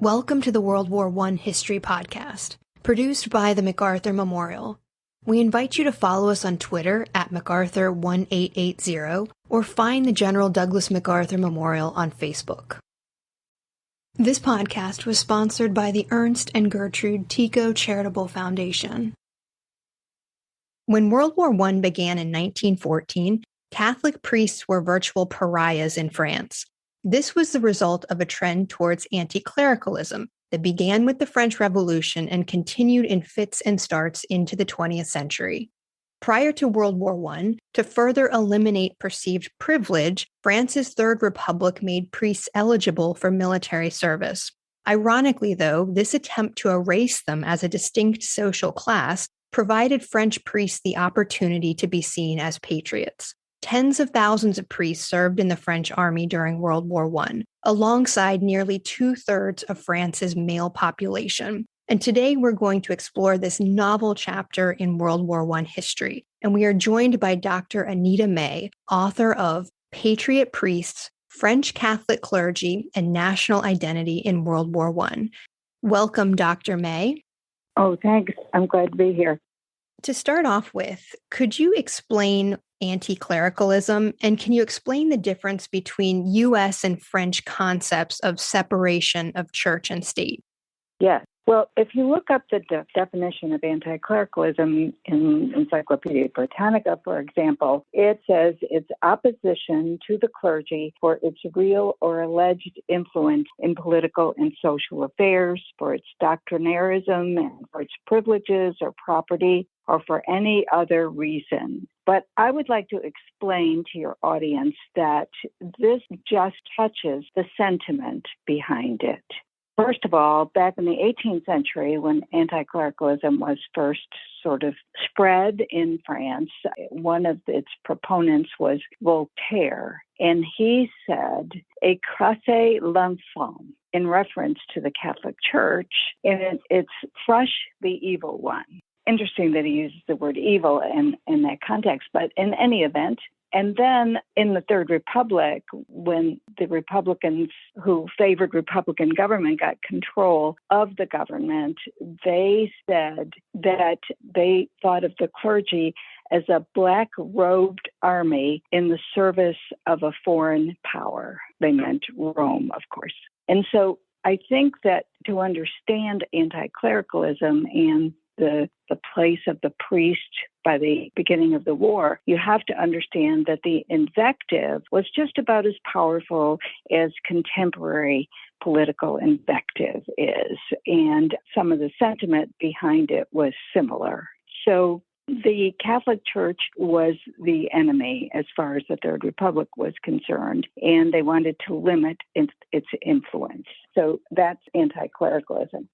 Welcome to the World War I History Podcast, produced by the MacArthur Memorial. We invite you to follow us on Twitter at MacArthur1880 or find the General Douglas MacArthur Memorial on Facebook. This podcast was sponsored by the Ernst and Gertrude Tico Charitable Foundation. When World War I began in 1914, Catholic priests were virtual pariahs in France. This was the result of a trend towards anti-clericalism that began with the French Revolution and continued in fits and starts into the 20th century. Prior to World War I, to further eliminate perceived privilege, France's Third Republic made priests eligible for military service. Ironically, though, this attempt to erase them as a distinct social class provided French priests the opportunity to be seen as patriots. Tens of thousands of priests served in the French army during World War I, alongside nearly 2/3 of France's male population. And today we're going to explore this novel chapter in World War I history. And we are joined by Dr. Anita May, author of Patriot Priests, French Catholic Clergy, and National Identity in World War I. Welcome, Dr. May. Oh, thanks. I'm glad to be here. To start off with, could you explain anti-clericalism, and can you explain the difference between U.S. and French concepts of separation of church and state? Yes. Well, if you look up the definition of anti-clericalism in Encyclopedia Britannica, for example, it says it's opposition to the clergy for its real or alleged influence in political and social affairs, for its doctrinarism, and for its privileges or property, or for any other reason. But I would like to explain to your audience that this just touches the sentiment behind it. First of all, back in the 18th century, when anti-clericalism was first sort of spread in France, one of its proponents was Voltaire, and he said, "Écrasez l'enfant," in reference to the Catholic Church, and it's crush the evil one. Interesting that he uses the word evil in that context, but in any event. And then in the Third Republic, when the Republicans who favored Republican government got control of the government, they said that they thought of the clergy as a black-robed army in the service of a foreign power. They meant Rome, of course. And so I think that to understand anti-clericalism and the place of the priest by the beginning of the war, you have to understand that the invective was just about as powerful as contemporary political invective is, and some of the sentiment behind it was similar. So the Catholic Church was the enemy as far as the Third Republic was concerned, and they wanted to limit its influence. So that's anti-clericalism.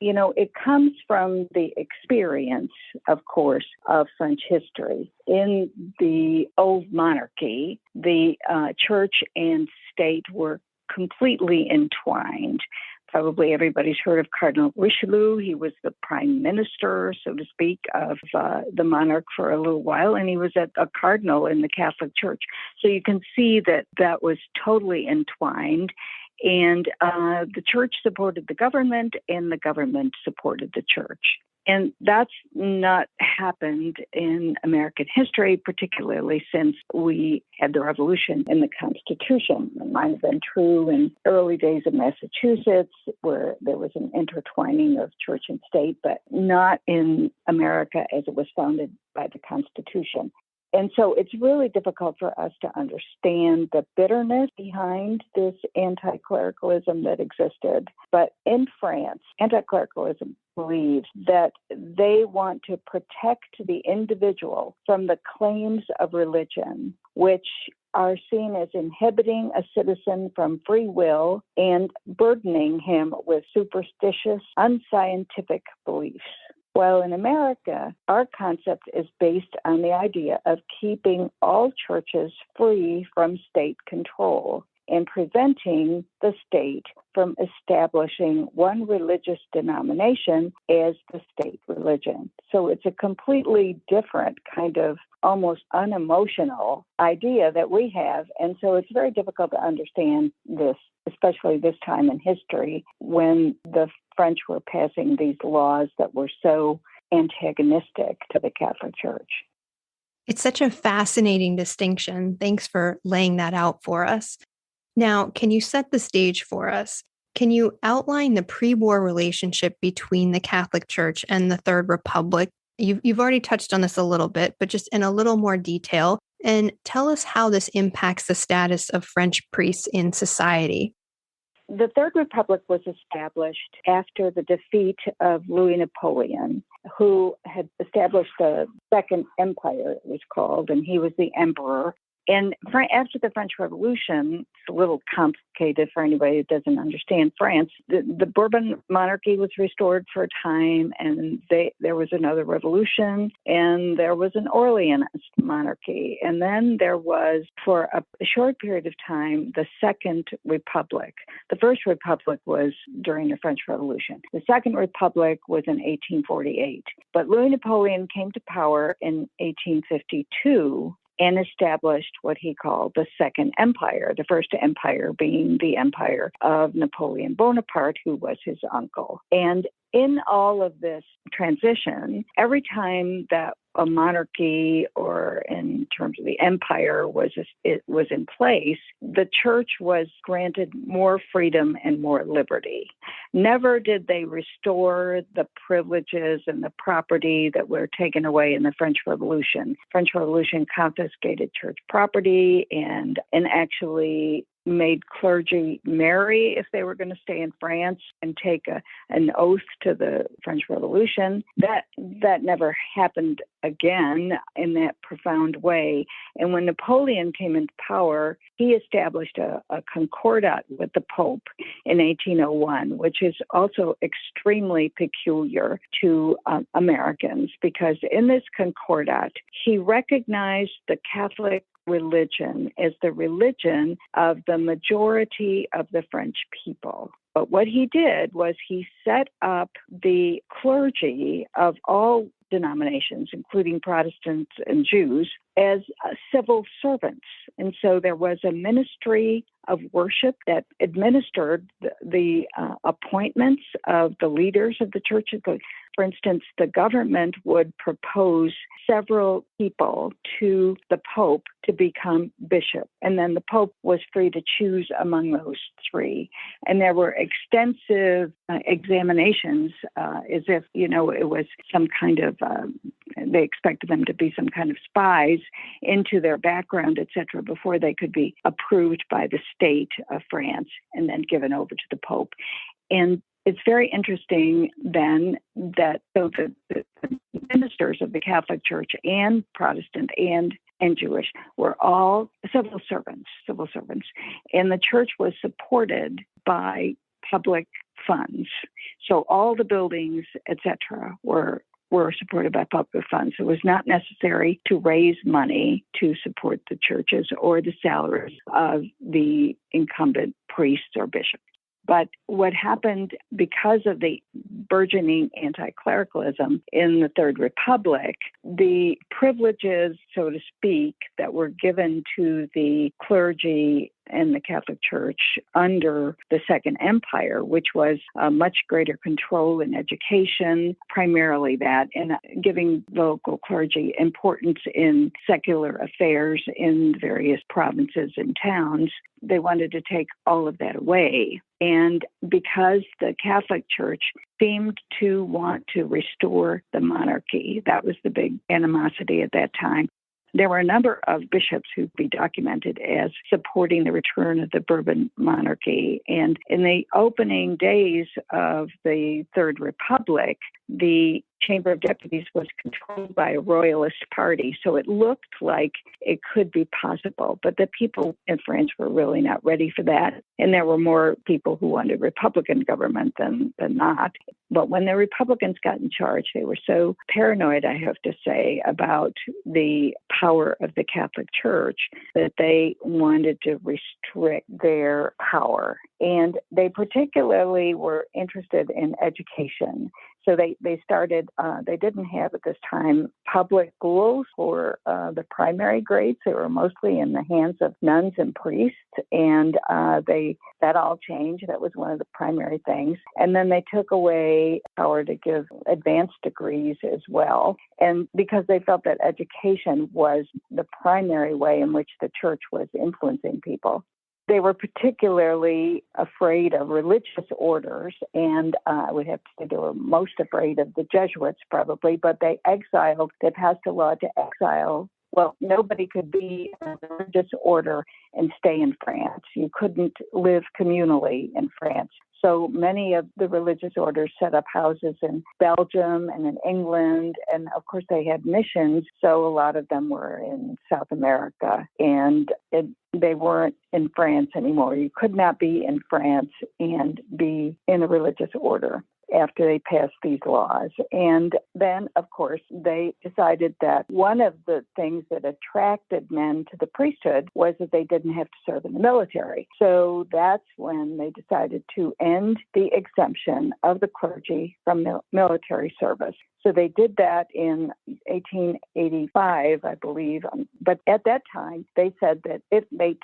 You know, it comes from the experience, of course, of French history. In the old monarchy, the church and state were completely entwined. Probably everybody's heard of Cardinal Richelieu. He was the prime minister, so to speak, of the monarch for a little while, and he was a cardinal in the Catholic Church. So you can see that was totally entwined. And the church supported the government, and the government supported the church. And that's not happened in American history, particularly since we had the revolution in the Constitution. It might have been true in early days of Massachusetts, where there was an intertwining of church and state, but not in America as it was founded by the Constitution. And so it's really difficult for us to understand the bitterness behind this anti-clericalism that existed. But in France, anti-clericalism believes that they want to protect the individual from the claims of religion, which are seen as inhibiting a citizen from free will and burdening him with superstitious, unscientific beliefs. While in America, our concept is based on the idea of keeping all churches free from state control. and preventing the state from establishing one religious denomination as the state religion. So it's a completely different kind of almost unemotional idea that we have. And so it's very difficult to understand this, especially this time in history when the French were passing these laws that were so antagonistic to the Catholic Church. It's such a fascinating distinction. Thanks for laying that out for us. Now, can you set the stage for us? Can you outline the pre-war relationship between the Catholic Church and the Third Republic? You've already touched on this a little bit, but just in a little more detail, and tell us how this impacts the status of French priests in society. The Third Republic was established after the defeat of Louis Napoleon, who had established the Second Empire, it was called, and he was the emperor. And after the French Revolution, it's a little complicated for anybody who doesn't understand France. The Bourbon monarchy was restored for a time, and there was another revolution, and there was an Orleanist monarchy. And then there was, for a short period of time, the Second Republic. The First Republic was during the French Revolution. The Second Republic was in 1848. But Louis Napoleon came to power in 1852 and established what he called the Second Empire, the First Empire being the empire of Napoleon Bonaparte, who was his uncle. And in all of this transition, every time that a monarchy, or in terms of the empire, was in place, the church was granted more freedom and more liberty. Never did they restore the privileges and the property that were taken away in the French Revolution. French Revolution confiscated church property and actually made clergy marry if they were going to stay in France and take an oath to the French Revolution. That never happened again in that profound way. And when Napoleon came into power, he established a concordat with the Pope in 1801, which is also extremely peculiar to Americans, because in this concordat, he recognized the Catholic religion as the religion of the majority of the French people. But what he did was he set up the clergy of all denominations, including Protestants and Jews, as civil servants. And so there was a ministry of worship that administered the appointments of the leaders of the churches. For instance, the government would propose several people to the Pope to become bishop, and then the Pope was free to choose among those three. And there were extensive examinations, as if, it was some kind of, they expected them to be some kind of spies into their background, etc., before they could be approved by the state of France and then given over to the Pope. And it's very interesting then that the ministers of the Catholic Church and Protestant and Jewish were all civil servants. And the church was supported by public funds. So all the buildings, etc., were supported by public funds. It was not necessary to raise money to support the churches or the salaries of the incumbent priests or bishops. But what happened because of the burgeoning anti-clericalism in the Third Republic, the privileges, so to speak, that were given to the clergy and the Catholic Church under the Second Empire, which was much greater control in education, primarily that, and giving local clergy importance in secular affairs in various provinces and towns. They wanted to take all of that away. And because the Catholic Church seemed to want to restore the monarchy, that was the big animosity at that time. There were a number of bishops who'd be documented as supporting the return of the Bourbon monarchy. And in the opening days of the Third Republic, the Chamber of Deputies was controlled by a royalist party, so it looked like it could be possible. But the people in France were really not ready for that, and there were more people who wanted Republican government than not. But when the Republicans got in charge, they were so paranoid, I have to say, about the power of the Catholic Church that they wanted to restrict their power. And they particularly were interested in education. So they started, they didn't have at this time public schools for the primary grades. They were mostly in the hands of nuns and priests, and that all changed. That was one of the primary things. And then they took away power to give advanced degrees as well. And because they felt that education was the primary way in which the church was influencing people. They were particularly afraid of religious orders, and I would have to say they were most afraid of the Jesuits probably, but they passed a law to exile. Well, nobody could be a religious order and stay in France. You couldn't live communally in France. So many of the religious orders set up houses in Belgium and in England. And of course, they had missions. So a lot of them were in South America, and they weren't in France anymore. You could not be in France and be in a religious order after they passed these laws. And then, of course, they decided that one of the things that attracted men to the priesthood was that they didn't have to serve in the military. So that's when they decided to end the exemption of the clergy from the military service. So they did that in 1885, I believe. But at that time, they said that if they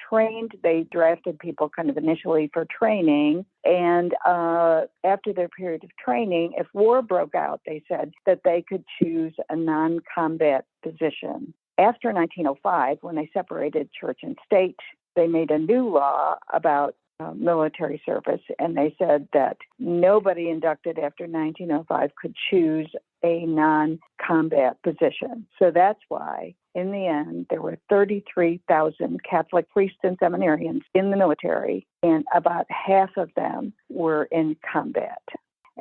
drafted people kind of initially for training. And after their period of training, if war broke out, they said that they could choose a non-combat position. After 1905, when they separated church and state, they made a new law about military service, and they said that nobody inducted after 1905 could choose a non-combat position. So that's why, in the end, there were 33,000 Catholic priests and seminarians in the military, and about half of them were in combat.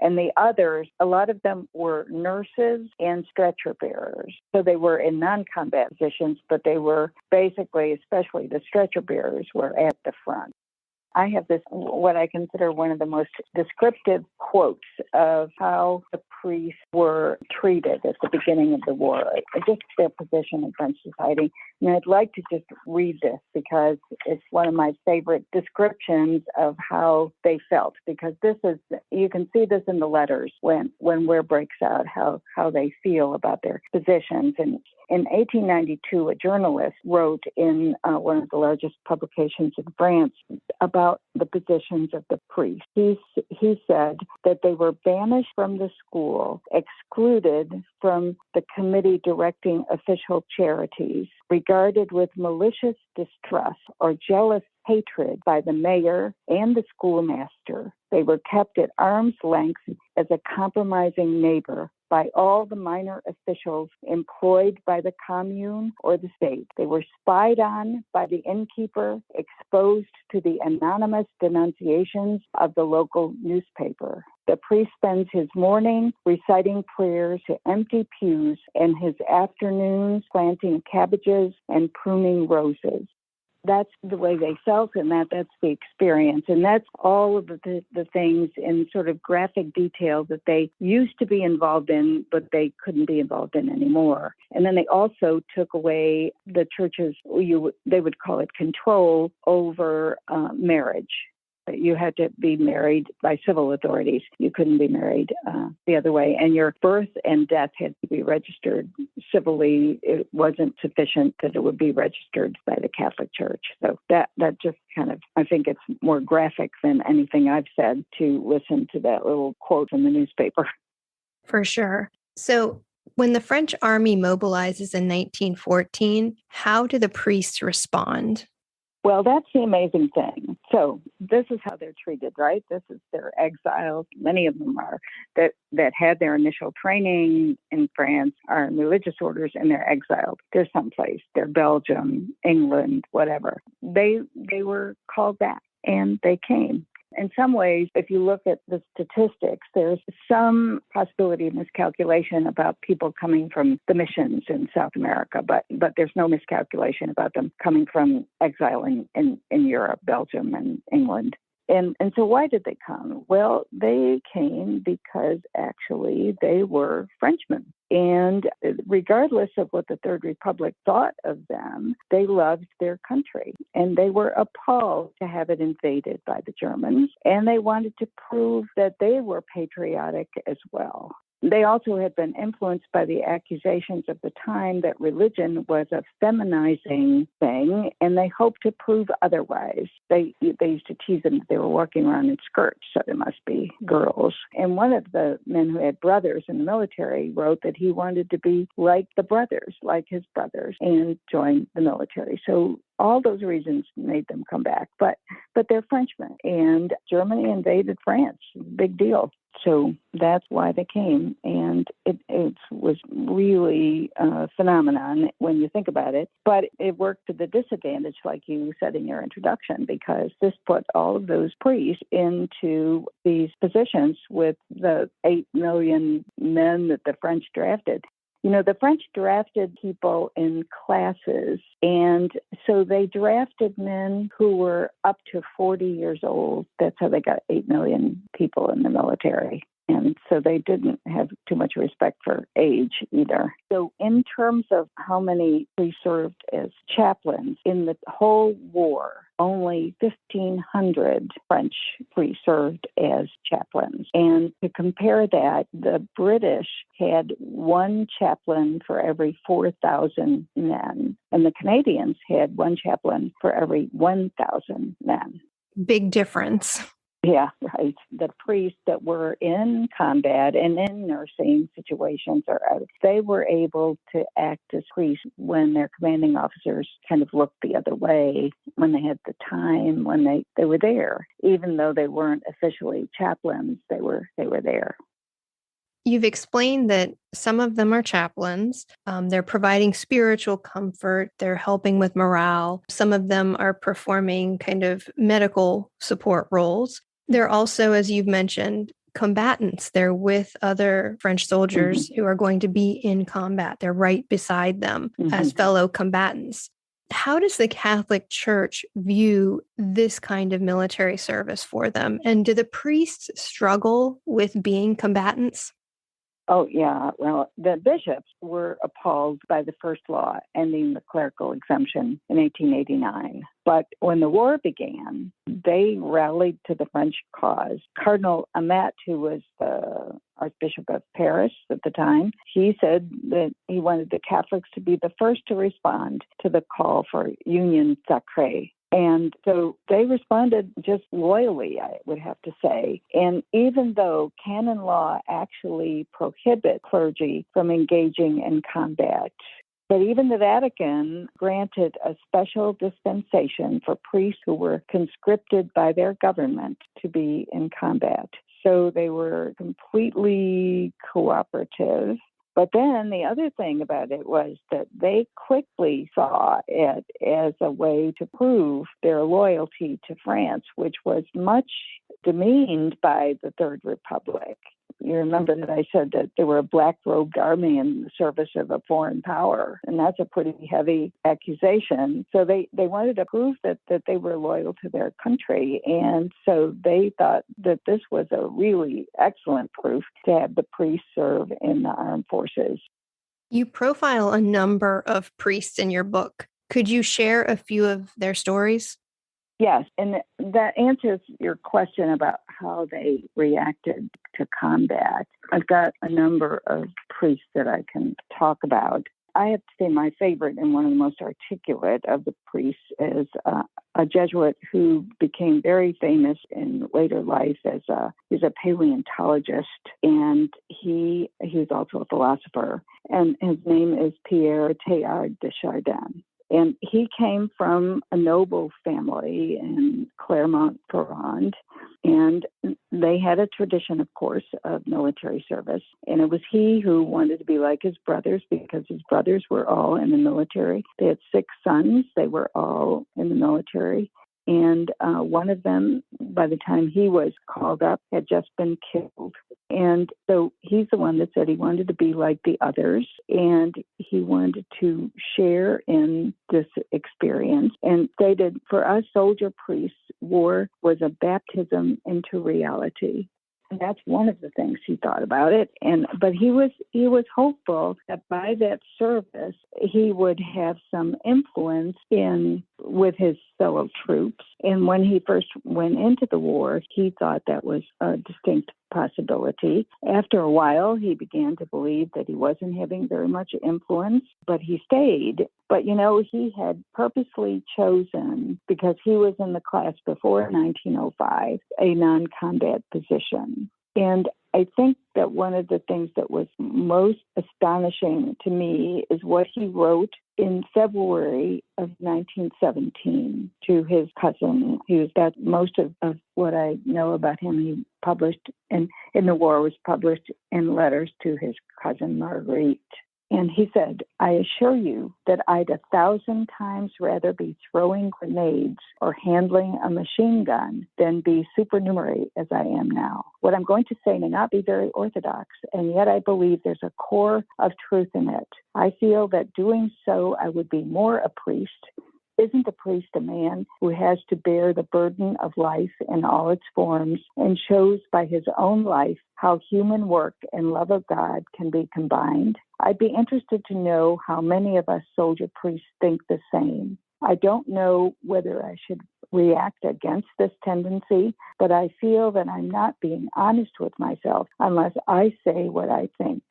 And the others, a lot of them were nurses and stretcher bearers. So they were in non-combat positions, but they were basically, especially the stretcher bearers, were at the front. I have this, what I consider one of the most descriptive quotes of how the priests were treated at the beginning of the war, just their position in French society. And I'd like to just read this because it's one of my favorite descriptions of how they felt, because you can see this in the letters when war breaks out, how they feel about their positions. And in 1892, a journalist wrote in one of the largest publications in France about the positions of the priests. He said that they were banished from the school, excluded from the committee directing official charities, regarded with malicious distrust or jealous hatred by the mayor and the schoolmaster. They were kept at arm's length as a compromising neighbor by all the minor officials employed by the commune or the state. They were spied on by the innkeeper, exposed to the anonymous denunciations of the local newspaper. The priest spends his morning reciting prayers to empty pews and his afternoons planting cabbages and pruning roses. That's the way they felt, and that's the experience. And that's all of the things in sort of graphic detail that they used to be involved in, but they couldn't be involved in anymore. And then they also took away the church's, they would call it control over marriage. You had to be married by civil authorities. You couldn't be married the other way. And your birth and death had to be registered civilly. It wasn't sufficient that it would be registered by the Catholic Church. So that just kind of, I think it's more graphic than anything I've said to listen to that little quote from the newspaper. For sure. So when the French army mobilizes in 1914, how do the priests respond? Well, that's the amazing thing. So this is how they're treated, right? This is their exiles. Many of them are that had their initial training in France are in religious orders, and they're exiled. They're someplace. They're Belgium, England, whatever. They were called back, and they came. in some ways, if you look at the statistics, there's some possibility of miscalculation about people coming from the missions in South America, but there's no miscalculation about them coming from exile in Europe, Belgium, and England. And so why did they come? Well, they came because actually they were Frenchmen. And regardless of what the Third Republic thought of them, they loved their country. And they were appalled to have it invaded by the Germans. And they wanted to prove that they were patriotic as well. They also had been influenced by the accusations of the time that religion was a feminizing thing, and they hoped to prove otherwise. They used to tease them that they were walking around in skirts, so they must be girls. And one of the men who had brothers in the military wrote that he wanted to be like the brothers, like his brothers, and join the military. So all those reasons made them come back. But they're Frenchmen, and Germany invaded France. Big deal. So that's why they came. And it was really a phenomenon when you think about it. But it worked to the disadvantage, like you said in your introduction, because this put all of those priests into these positions with the 8 million men that the French drafted. You know, the French drafted people in classes, and so they drafted men who were up to 40 years old. That's how they got 8 million people in the military. And so they didn't have too much respect for age either. So in terms of how many priests served as chaplains, in the whole war, only 1,500 French priests served as chaplains. And to compare that, the British had one chaplain for every 4,000 men, and the Canadians had one chaplain for every 1,000 men. Big difference. Yeah, right. The priests that were in combat and in nursing situations, they were able to act as priests when their commanding officers kind of looked the other way, when they had the time, when they were there. Even though they weren't officially chaplains, they were there. You've explained that some of them are chaplains. They're providing spiritual comfort. They're helping with morale. Some of them are performing kind of medical support roles. They're also, as you've mentioned, combatants. They're with other French soldiers who are going to be in combat. They're right beside them as fellow combatants. How does the Catholic Church view this kind of military service for them? And do the priests struggle with being combatants? Oh, yeah. Well, the bishops were appalled by the first law ending the clerical exemption in 1889. But when the war began, they rallied to the French cause. Cardinal Amat, who was the Archbishop of Paris at the time, he said that he wanted the Catholics to be the first to respond to the call for union sacrée. And so they responded just loyally, I would have to say. And even though canon law actually prohibits clergy from engaging in combat, but even the Vatican granted a special dispensation for priests who were conscripted by their government to be in combat. So they were completely cooperative. But then the other thing about it was that they quickly saw it as a way to prove their loyalty to France, which was much demeaned by the Third Republic. You remember that I said that they were a black-robed army in the service of a foreign power, and that's a pretty heavy accusation. So they wanted to prove that they were loyal to their country, and so they thought that this was a really excellent proof to have the priests serve in the armed forces. You profile a number of priests in your book. Could you share a few of their stories? Yes, and that answers your question about how they reacted to combat. I've got a number of priests that I can talk about. I have to say my favorite and one of the most articulate of the priests is a Jesuit who became very famous in later life as he's a paleontologist, and he was also a philosopher, and his name is Pierre Teilhard de Chardin. And he came from a noble family in Clermont-Ferrand, and they had a tradition, of course, of military service. And it was he who wanted to be like his brothers because his brothers were all in the military. They had 6 sons. They were all in the military. and one of them, by the time he was called up, had just been killed. And so he's the one that said he wanted to be like the others, and he wanted to share in this experience, and stated, for us soldier priests, war was a baptism into reality. And that's one of the things he thought about it. But he was hopeful that by that service he would have some influence with his fellow troops. And when he first went into the war, he thought that was a distinct possibility. After a while, he began to believe that he wasn't having very much influence, but he stayed. But, he had purposely chosen, because he was in the class before 1905, a non-combat position. And I think that one of the things that was most astonishing to me is what he wrote in February of 1917 to his cousin. Most of what I know about him, he published in the war, was published in letters to his cousin Marguerite. And he said, I assure you that I'd 1,000 times rather be throwing grenades or handling a machine gun than be supernumerate as I am now. What I'm going to say may not be very orthodox, and yet I believe there's a core of truth in it. I feel that doing so, I would be more a priest. Isn't a priest a man who has to bear the burden of life in all its forms and shows by his own life how human work and love of God can be combined? I'd be interested to know how many of us soldier priests think the same. I don't know whether I should react against this tendency, but I feel that I'm not being honest with myself unless I say what I think.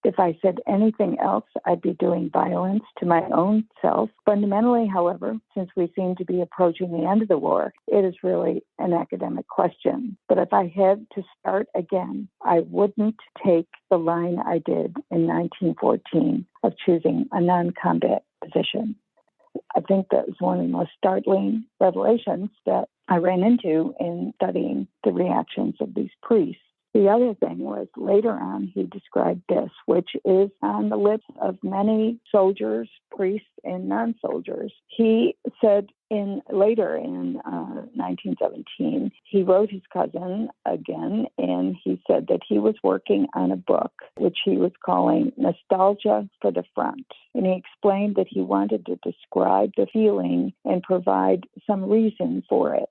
If I said anything else, I'd be doing violence to my own self. Fundamentally, however, since we seem to be approaching the end of the war, it is really an academic question. But if I had to start again, I wouldn't take the line I did in 1914 of choosing a non-combat position. I think that was one of the most startling revelations that I ran into in studying the reactions of these priests. The other thing was later on he described this, which is on the lips of many soldiers, priests, and non-soldiers. He said later in 1917, he wrote his cousin again, and he said that he was working on a book, which he was calling Nostalgia for the Front. And he explained that he wanted to describe the feeling and provide some reason for it.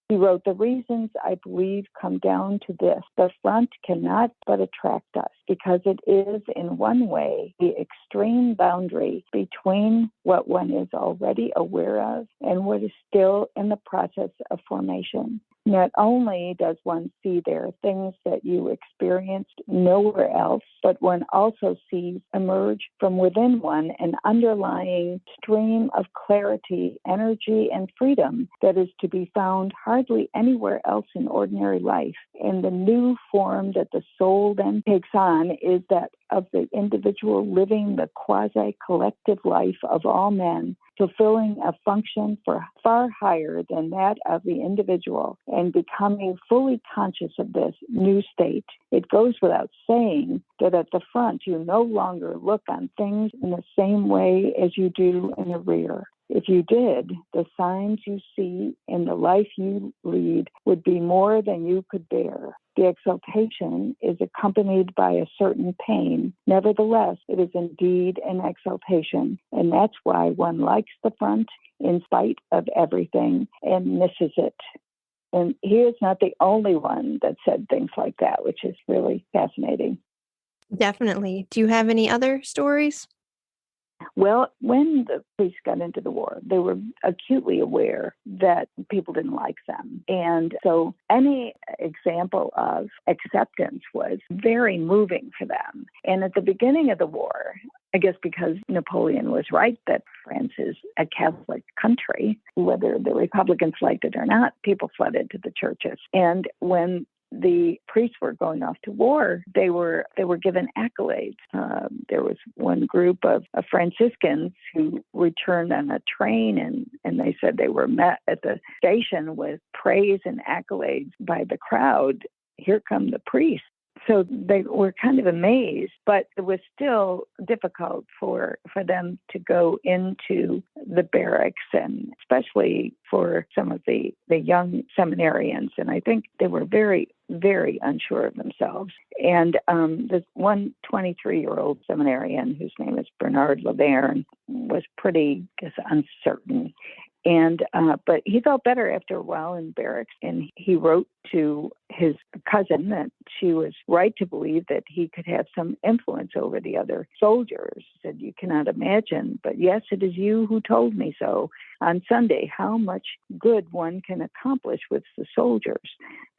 He wrote, the reasons I believe come down to this. The front cannot but attract us because it is in one way the extreme boundary between what one is already aware of and what is still in the process of formation. Not only does one see there things that you experienced nowhere else, but one also sees emerge from within one an underlying stream of clarity, energy, and freedom that is to be found hardly anywhere else in ordinary life. And the new form that the soul then takes on is that of the individual living the quasi-collective life of all men, fulfilling a function far higher than that of the individual and becoming fully conscious of this new state. It goes without saying that at the front, you no longer look on things in the same way as you do in the rear. If you did, the signs you see in the life you lead would be more than you could bear. The exaltation is accompanied by a certain pain. Nevertheless, it is indeed an exaltation, and that's why one likes the front in spite of everything and misses it. And he is not the only one that said things like that, which is really fascinating. Definitely. Do you have any other stories? Well, when the priests got into the war, they were acutely aware that people didn't like them. And so any example of acceptance was very moving for them. And at the beginning of the war, I guess because Napoleon was right that France is a Catholic country, whether the Republicans liked it or not, people flooded to the churches. And when the priests were going off to war, they were given accolades. There was one group of Franciscans who returned on a train, and they said they were met at the station with praise and accolades by the crowd. Here come the priests. So they were kind of amazed, but it was still difficult for them to go into the barracks, and especially for some of the young seminarians. And I think they were very, very unsure of themselves. And this one 23-year-old seminarian, whose name is Bernard Laverne, was pretty uncertain. And but he felt better after a while in barracks, and he wrote to his cousin that she was right to believe that he could have some influence over the other soldiers. He said, "You cannot imagine, but yes, it is you who told me so on Sunday, how much good one can accomplish with the soldiers.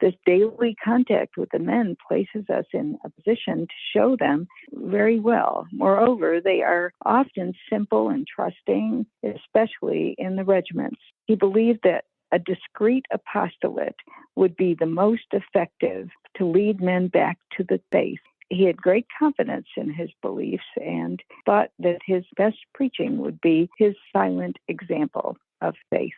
This daily contact with the men places us in a position to show them very well. Moreover, they are often simple and trusting, especially in the regiments." He believed that a discreet apostolate would be the most effective to lead men back to the faith. He had great confidence in his beliefs and thought that his best preaching would be his silent example of faith.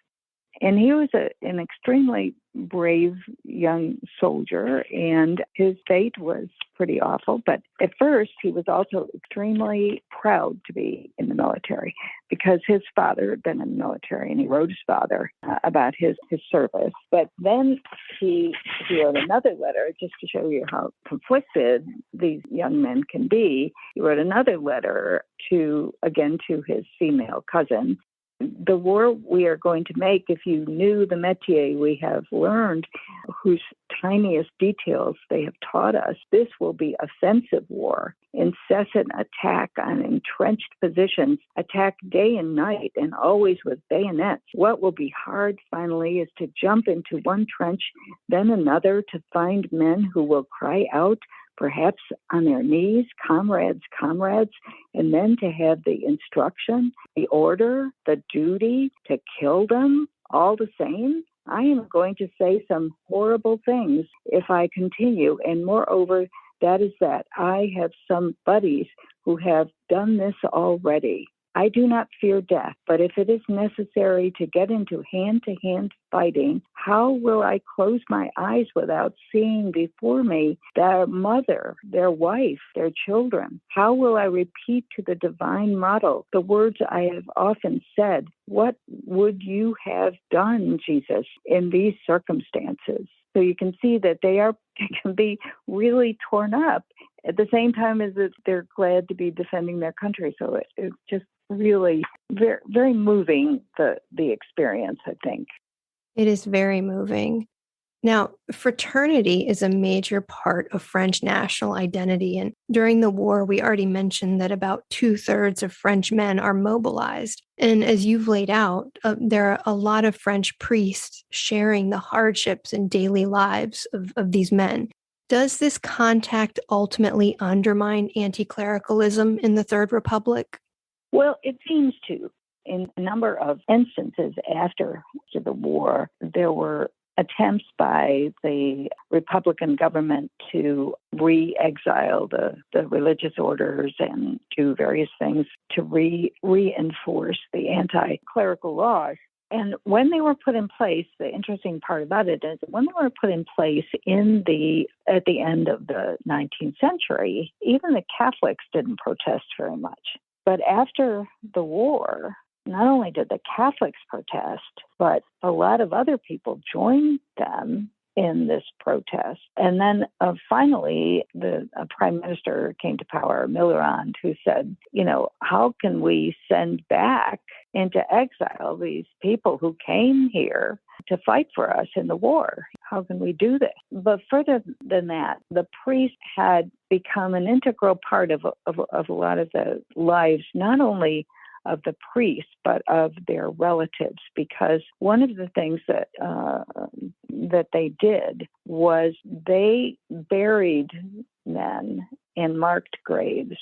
And he was an extremely brave young soldier, and his fate was pretty awful. But at first, he was also extremely proud to be in the military because his father had been in the military, and he wrote his father about his service. But then he wrote another letter, just to show you how conflicted these young men can be. He wrote another letter to his female cousin. "The war we are going to make, if you knew the métier we have learned, whose tiniest details they have taught us, this will be offensive war, incessant attack on entrenched positions, attack day and night, and always with bayonets. What will be hard, finally, is to jump into one trench, then another, to find men who will cry out, perhaps on their knees, 'Comrades, comrades,' and then to have the instruction, the order, the duty to kill them all the same. I am going to say some horrible things if I continue, and moreover, that is that I have some buddies who have done this already. I do not fear death, but if it is necessary to get into hand-to-hand fighting, how will I close my eyes without seeing before me their mother, their wife, their children? How will I repeat to the divine model the words I have often said? What would you have done, Jesus, in these circumstances?" So you can see that they can be really torn up at the same time as they're glad to be defending their country. So it's just really very, very moving, the experience, I think. It is very moving. Now, fraternity is a major part of French national identity. And during the war, we already mentioned that about 2/3 of French men are mobilized. And as you've laid out, there are a lot of French priests sharing the hardships and daily lives of these men. Does this contact ultimately undermine anti-clericalism in the Third Republic? Well, it seems to. In a number of instances after the war, there were attempts by the Republican government to re-exile the religious orders and do various things to reinforce the anti-clerical laws. And when they were put in place, the interesting part about it is when they were put in place at the end of the 19th century, even the Catholics didn't protest very much. But after the war, not only did the Catholics protest, but a lot of other people joined them in this protest. And then finally, a prime minister came to power, Mitterrand, who said, how can we send back into exile these people who came here to fight for us in the war? How can we do this? But further than that, the priests had become an integral part of a lot of the lives, not only of the priests, but of their relatives, because one of the things that they did was they buried men in marked graves.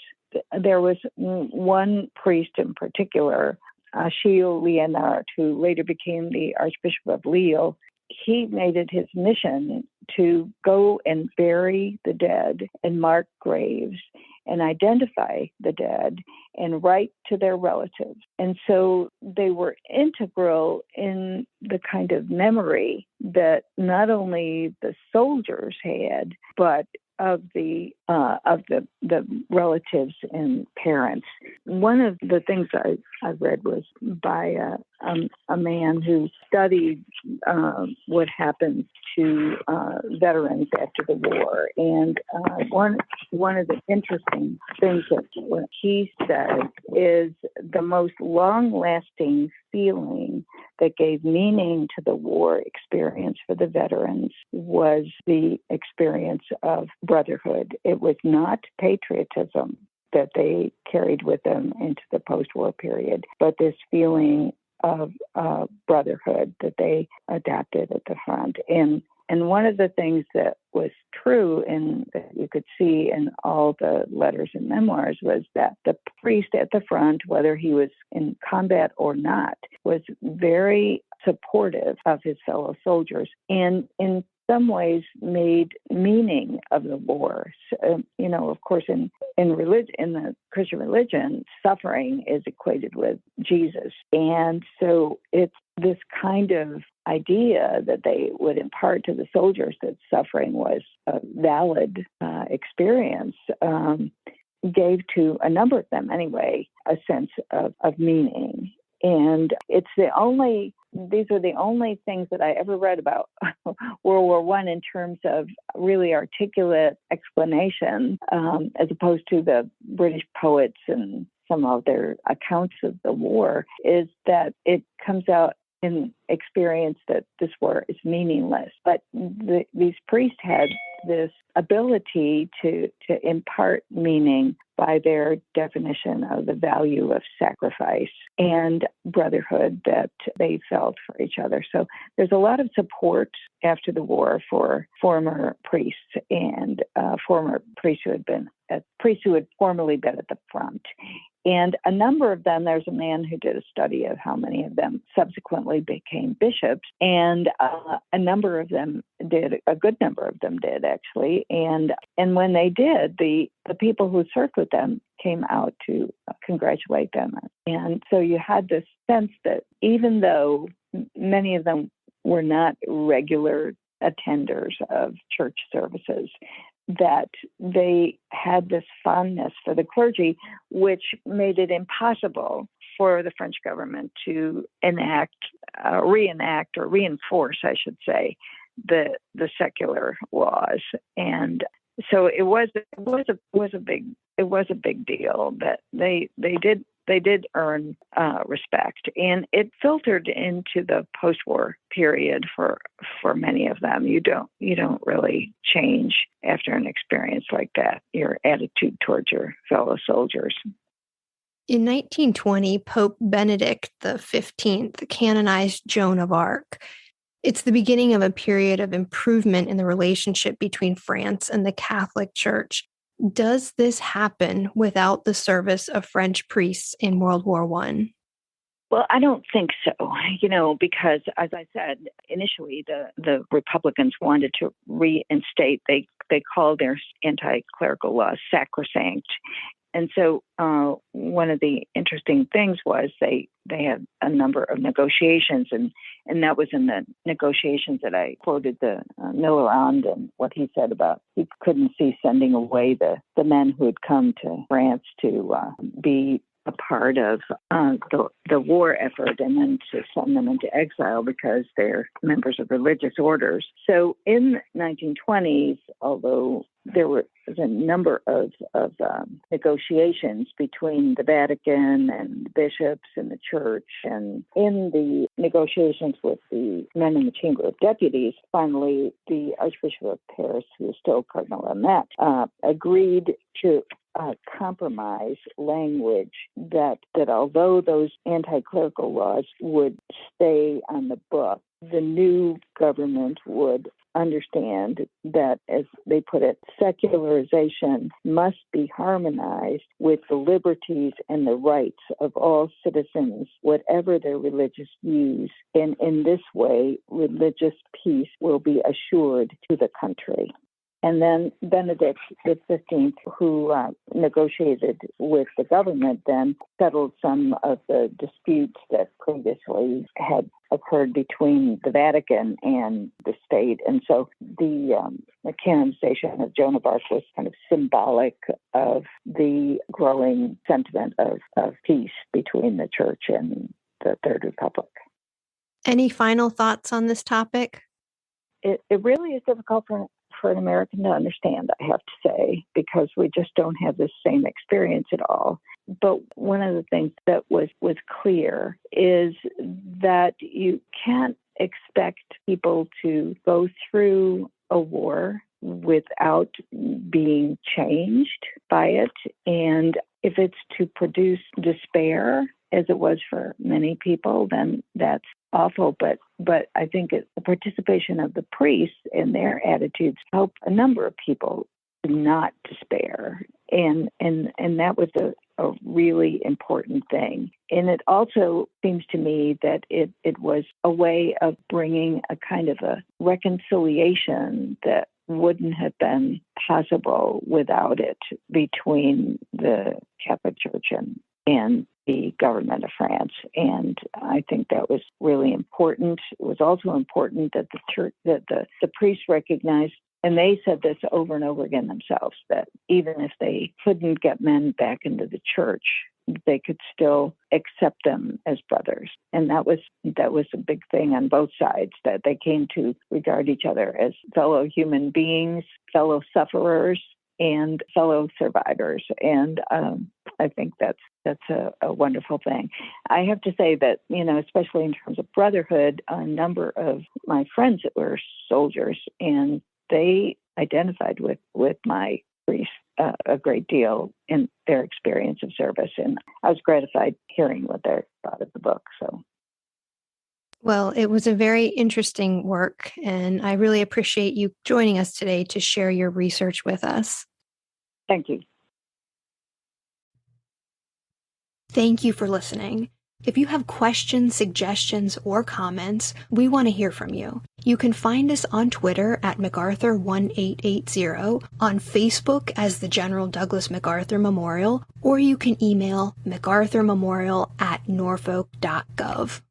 There was one priest in particular, Achille Liénart, who later became the Archbishop of Lille. He made it his mission to go and bury the dead and mark graves and identify the dead and write to their relatives. And so they were integral in the kind of memory that not only the soldiers had, but of the relatives and parents. One of the things I read was by a man who studied what happens to veterans after the war, and one of the interesting things that what he said is the most long-lasting feeling that gave meaning to the war experience for the veterans was the experience of brotherhood. It was not patriotism that they carried with them into the post-war period, but this feeling of brotherhood that they adapted at the front. And one of the things that was true and that you could see in all the letters and memoirs was that the priest at the front, whether he was in combat or not, was very supportive of his fellow soldiers and in some ways made meaning of the war. So, of course, in the Christian religion, suffering is equated with Jesus. And so it's this kind of idea that they would impart to the soldiers that suffering was a valid experience, gave to a number of them anyway a sense of meaning. And these are the only things that I ever read about World War I in terms of really articulate explanation, as opposed to the British poets and some of their accounts of the war, is that it comes out in experience that this war is meaningless. But these priests had this ability to impart meaning by their definition of the value of sacrifice and brotherhood that they felt for each other. So there's a lot of support after the war for former priests and former priests who had formerly been at the front. And a number of them, there's a man who did a study of how many of them subsequently became bishops, and a good number of them did actually. And when they did, the people who served with them came out to congratulate them. And so you had this sense that even though many of them were not regular attenders of church services, that they had this fondness for the clergy, which made it impossible for the French government to reenact or reinforce, I should say, the secular laws. And so it was a big deal that they did earn respect, and it filtered into the post-war period for many of them. You don't really change after an experience like that, your attitude towards your fellow soldiers. In 1920, Pope Benedict XV canonized Joan of Arc. It's the beginning of a period of improvement in the relationship between France and the Catholic Church. Does this happen without the service of French priests in World War I? Well, I don't think so, because as I said, initially the Republicans wanted to reinstate, they called their anti-clerical laws sacrosanct. And so one of the interesting things was they had a number of negotiations, and that was in the negotiations that I quoted the Millerand and what he said about he couldn't see sending away the men who had come to France to be a part of the war effort and then to send them into exile because they're members of religious orders. So in the 1920s, although there was a number of negotiations between the Vatican and bishops and the church, and in the negotiations with the men in the Chamber of Deputies, finally the Archbishop of Paris, who is still Cardinal Lamet, agreed to compromise language that although those anti-clerical laws would stay on the book, the new government would understand that, as they put it, secularization must be harmonized with the liberties and the rights of all citizens, whatever their religious views. And in this way, religious peace will be assured to the country. And then Benedict XV, who negotiated with the government, then settled some of the disputes that previously had occurred between the Vatican and the state. And so the canonization of Joan of Arc was kind of symbolic of the growing sentiment of peace between the Church and the Third Republic. Any final thoughts on this topic? It really is difficult for an American to understand, I have to say, because we just don't have the same experience at all. But one of the things that was clear is that you can't expect people to go through a war without being changed by it. And if it's to produce despair, as it was for many people, then that's awful. But I think the participation of the priests and their attitudes helped a number of people to not despair. And that was a really important thing. And it also seems to me that it was a way of bringing a kind of a reconciliation that wouldn't have been possible without it between the Catholic Church and the government of France. And I think that was really important. It was also important that the church, that the priests recognized, and they said this over and over again themselves, that even if they couldn't get men back into the church, they could still accept them as brothers. And that was a big thing on both sides, that they came to regard each other as fellow human beings, fellow sufferers, and fellow survivors. And I think that's a wonderful thing. I have to say that, especially in terms of brotherhood, a number of my friends that were soldiers, and they identified with my priest a great deal in their experience of service. And I was gratified hearing what they thought of the book. So. Well, it was a very interesting work, and I really appreciate you joining us today to share your research with us. Thank you. Thank you for listening. If you have questions, suggestions, or comments, we want to hear from you. You can find us on Twitter at MacArthur1880, on Facebook as the General Douglas MacArthur Memorial, or you can email MacArthurMemorial@norfolk.gov.